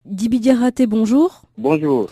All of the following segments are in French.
Diby Diarraté, bonjour. Bonjour.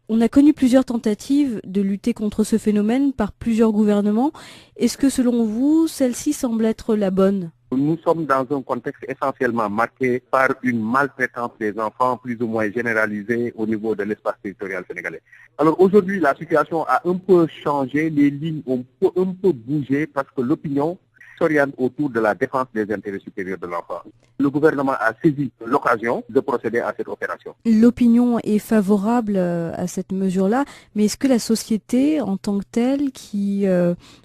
On a connu plusieurs tentatives de lutter contre ce phénomène par plusieurs gouvernements. Est-ce que selon vous, celle-ci semble être la bonne? Nous sommes dans un contexte essentiellement marqué par une maltraitance des enfants plus ou moins généralisée au niveau de l'espace territorial sénégalais. Alors aujourd'hui, la situation a un peu changé, les lignes ont un peu bougé parce que l'opinion s'oriente autour de la défense des intérêts supérieurs de l'enfant. Le gouvernement a saisi l'occasion de procéder à cette opération. L'opinion est favorable à cette mesure-là, mais est-ce que la société en tant que telle, qui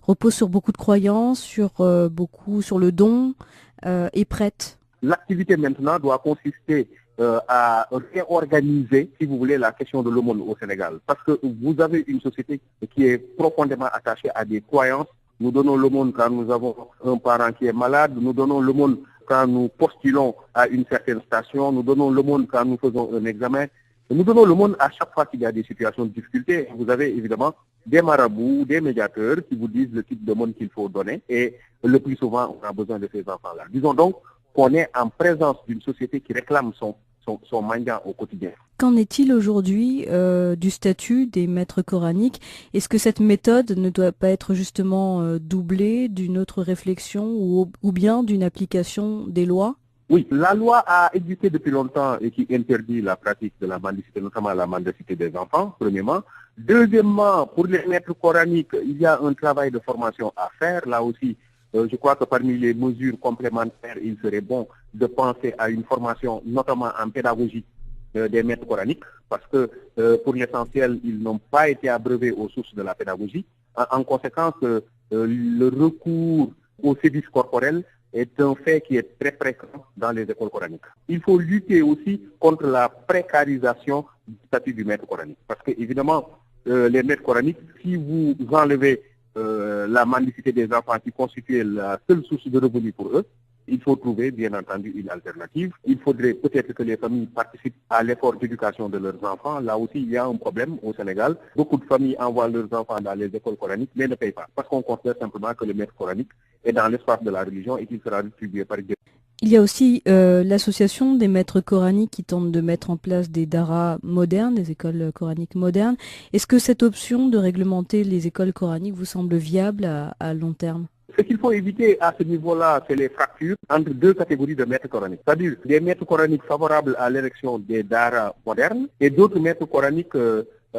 repose sur beaucoup de croyances, sur le don, est prête? L'activité maintenant doit consister à réorganiser, si vous voulez, la question de l'aumône au Sénégal. Parce que vous avez une société qui est profondément attachée à des croyances. Nous donnons l'aumône quand nous avons un parent qui est malade, nous donnons l'aumône quand nous postulons à une certaine station, nous donnons l'aumône quand nous faisons un examen. Nous donnons l'aumône à chaque fois qu'il y a des situations de difficulté. Vous avez évidemment des marabouts, des médiateurs qui vous disent le type d'aumône qu'il faut donner. Et le plus souvent, on a besoin de ces enfants-là. Disons donc qu'on est en présence d'une société qui réclame son mandat au quotidien. Qu'en est-il aujourd'hui du statut des maîtres coraniques? Est-ce que cette méthode ne doit pas être justement doublée d'une autre réflexion ou bien d'une application des lois? Oui, la loi a existé depuis longtemps et qui interdit la pratique de la mendicité, notamment la mendicité des enfants, premièrement. Deuxièmement, pour les maîtres coraniques, il y a un travail de formation à faire. Là aussi, je crois que parmi les mesures complémentaires, il serait bon de penser à une formation, notamment en pédagogie des maîtres coraniques, parce que pour l'essentiel, ils n'ont pas été abreuvés aux sources de la pédagogie. En conséquence, le recours aux sévices corporels est un fait qui est très fréquent dans les écoles coraniques. Il faut lutter aussi contre la précarisation du statut du maître coranique. Parce que, évidemment, les maîtres coraniques, si vous enlevez la mendicité des enfants qui constituait la seule source de revenus pour eux, il faut trouver, bien entendu, une alternative. Il faudrait peut-être que les familles participent à l'effort d'éducation de leurs enfants. Là aussi, il y a un problème au Sénégal. Beaucoup de familles envoient leurs enfants dans les écoles coraniques, mais ne payent pas. Parce qu'on considère simplement que le maître coranique est dans l'espace de la religion et qu'il sera distribué par Dieu. Il y a aussi l'association des maîtres coraniques qui tente de mettre en place des daras modernes, des écoles coraniques modernes. Est-ce que cette option de réglementer les écoles coraniques vous semble viable à long terme? Ce qu'il faut éviter à ce niveau-là, c'est les fractures entre deux catégories de maîtres coraniques. C'est-à-dire des maîtres coraniques favorables à l'érection des daras modernes et d'autres maîtres coraniques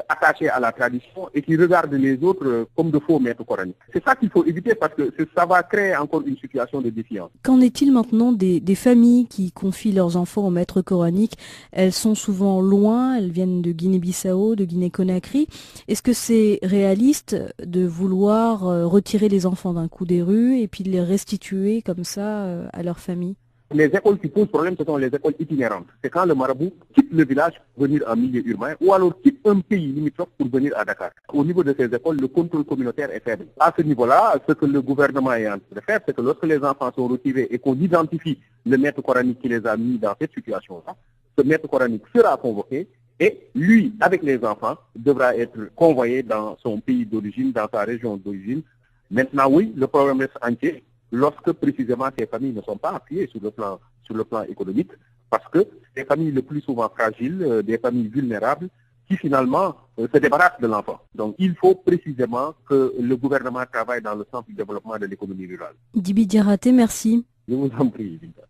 attachés à la tradition et qui regardent les autres comme de faux maîtres coraniques. C'est ça qu'il faut éviter parce que ça va créer encore une situation de défiance. Qu'en est-il maintenant des familles qui confient leurs enfants aux maîtres coraniques? Elles sont souvent loin, elles viennent de Guinée-Bissau, de Guinée-Conakry. Est-ce que c'est réaliste de vouloir retirer les enfants d'un coup des rues et puis de les restituer comme ça à leur famille? Les écoles qui posent problème, ce sont les écoles itinérantes. C'est quand le marabout quitte le village pour venir en milieu urbain ou alors quitte un pays limitrophe pour venir à Dakar. Au niveau de ces écoles, le contrôle communautaire est faible. À ce niveau-là, ce que le gouvernement est en train de faire, c'est que lorsque les enfants sont retirés et qu'on identifie le maître coranique qui les a mis dans cette situation-là, ce maître coranique sera convoqué et lui, avec les enfants, devra être convoyé dans son pays d'origine, dans sa région d'origine. Maintenant, oui, le problème reste entier lorsque précisément ces familles ne sont pas appuyées sur le plan économique, parce que ces familles le plus souvent fragiles, des familles vulnérables, qui finalement se débarrassent de l'enfant. Donc il faut précisément que le gouvernement travaille dans le sens du développement de l'économie rurale. Diby Diarraté, merci. Je vous en prie, Linda.